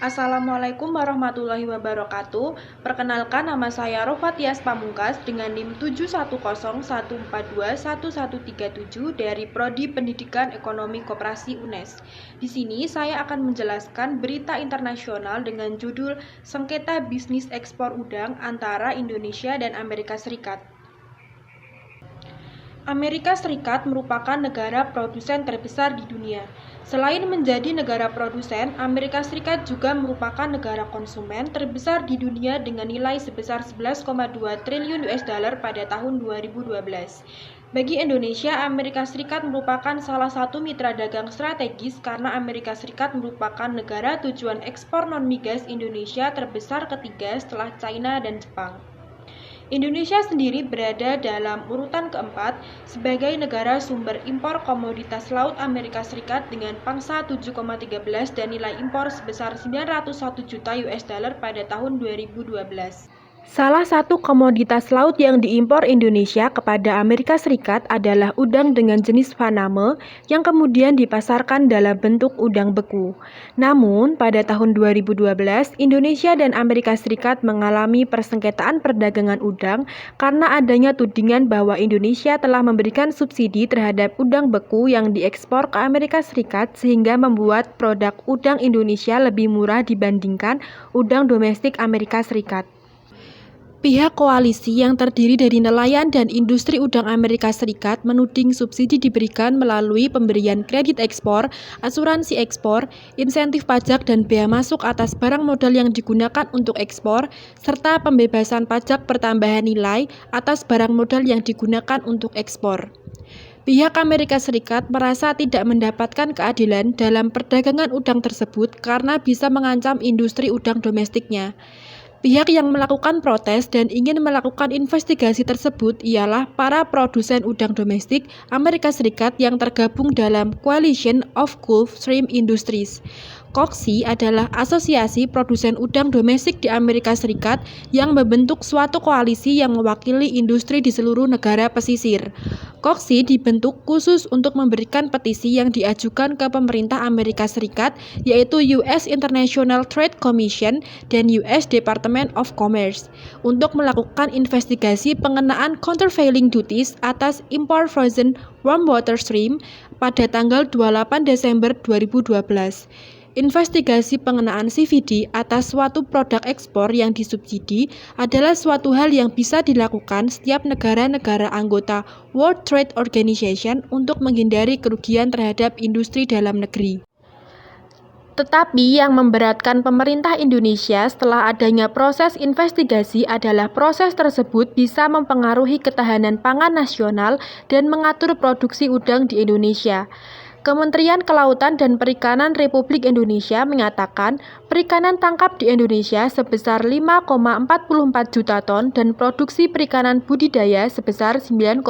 Assalamualaikum warahmatullahi wabarakatuh. Perkenalkan, nama saya Rofa Tias Pamungkas dengan NIM 71014211137 dari Prodi Pendidikan Ekonomi Koperasi UNES. Di sini saya akan menjelaskan berita internasional dengan judul Sengketa Bisnis Ekspor Udang antara Indonesia dan Amerika Serikat. Amerika Serikat merupakan negara produsen terbesar di dunia. Selain menjadi negara produsen, Amerika Serikat juga merupakan negara konsumen terbesar di dunia dengan nilai sebesar 11,2 triliun US dollar pada tahun 2012. Bagi Indonesia, Amerika Serikat merupakan salah satu mitra dagang strategis karena Amerika Serikat merupakan negara tujuan ekspor non-migas Indonesia terbesar ketiga setelah China dan Jepang. Indonesia sendiri berada dalam urutan keempat sebagai negara sumber impor komoditas laut Amerika Serikat dengan pangsa 7,13 dan nilai impor sebesar 901 juta US dollar pada tahun 2012. Salah satu komoditas laut yang diimpor Indonesia kepada Amerika Serikat adalah udang dengan jenis Faname yang kemudian dipasarkan dalam bentuk udang beku. Namun, pada tahun 2012, Indonesia dan Amerika Serikat mengalami persengketaan perdagangan udang karena adanya tudingan bahwa Indonesia telah memberikan subsidi terhadap udang beku yang diekspor ke Amerika Serikat sehingga membuat produk udang Indonesia lebih murah dibandingkan udang domestik Amerika Serikat. Pihak koalisi yang terdiri dari nelayan dan industri udang Amerika Serikat menuding subsidi diberikan melalui pemberian kredit ekspor, asuransi ekspor, insentif pajak dan bea masuk atas barang modal yang digunakan untuk ekspor, serta pembebasan pajak pertambahan nilai atas barang modal yang digunakan untuk ekspor. Pihak Amerika Serikat merasa tidak mendapatkan keadilan dalam perdagangan udang tersebut karena bisa mengancam industri udang domestiknya. Pihak yang melakukan protes dan ingin melakukan investigasi tersebut ialah para produsen udang domestik Amerika Serikat yang tergabung dalam Coalition of Gulf Shrimp Industries. COGSI adalah asosiasi produsen udang domestik di Amerika Serikat yang membentuk suatu koalisi yang mewakili industri di seluruh negara pesisir. COGSI dibentuk khusus untuk memberikan petisi yang diajukan ke pemerintah Amerika Serikat, yaitu US International Trade Commission dan US Department of Commerce, untuk melakukan investigasi pengenaan countervailing duties atas impor frozen warm water shrimp pada tanggal 28 Desember 2012. Investigasi pengenaan CVD atas suatu produk ekspor yang disubsidi adalah suatu hal yang bisa dilakukan setiap negara-negara anggota World Trade Organization untuk menghindari kerugian terhadap industri dalam negeri. Tetapi yang memberatkan pemerintah Indonesia setelah adanya proses investigasi adalah proses tersebut bisa mempengaruhi ketahanan pangan nasional dan mengatur produksi udang di Indonesia. Kementerian Kelautan dan Perikanan Republik Indonesia menyatakan perikanan tangkap di Indonesia sebesar 5,44 juta ton dan produksi perikanan budidaya sebesar 9,42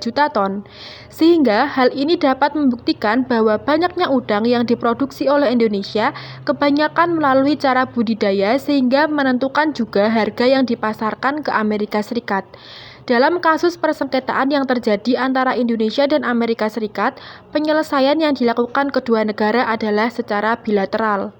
juta ton. Sehingga hal ini dapat membuktikan bahwa banyaknya udang yang diproduksi oleh Indonesia kebanyakan melalui cara budidaya sehingga menentukan juga harga yang dipasarkan ke Amerika Serikat. Dalam kasus persengketaan yang terjadi antara Indonesia dan Amerika Serikat, penyelesaian yang dilakukan kedua negara adalah secara bilateral.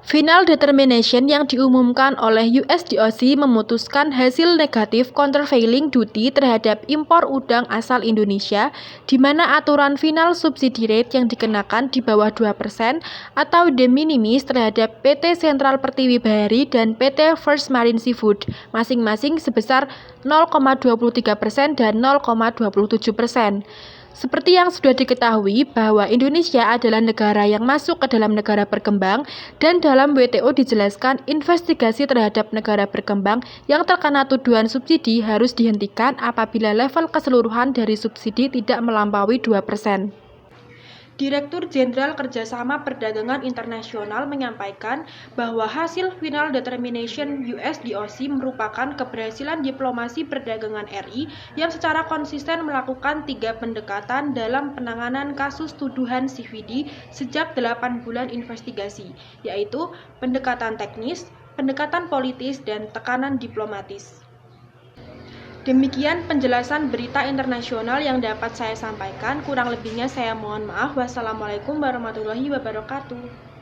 Final determination yang diumumkan oleh USDOC memutuskan hasil negatif countervailing duty terhadap impor udang asal Indonesia, di mana aturan final subsidi rate yang dikenakan di bawah 2% atau de minimis terhadap PT Sentral Pertiwi Bahari dan PT First Marine Seafood, masing-masing sebesar 0,23% dan 0,27%. Seperti yang sudah diketahui bahwa Indonesia adalah negara yang masuk ke dalam negara berkembang dan dalam WTO dijelaskan investigasi terhadap negara berkembang yang terkena tuduhan subsidi harus dihentikan apabila level keseluruhan dari subsidi tidak melampaui 2%. Direktur Jenderal Kerjasama Perdagangan Internasional menyampaikan bahwa hasil Final Determination USDOC merupakan keberhasilan diplomasi perdagangan RI yang secara konsisten melakukan 3 pendekatan dalam penanganan kasus tuduhan CVD sejak 8 bulan investigasi, yaitu pendekatan teknis, pendekatan politis, dan tekanan diplomatis. Demikian penjelasan berita internasional yang dapat saya sampaikan. Kurang lebihnya saya mohon maaf. Wassalamualaikum warahmatullahi wabarakatuh.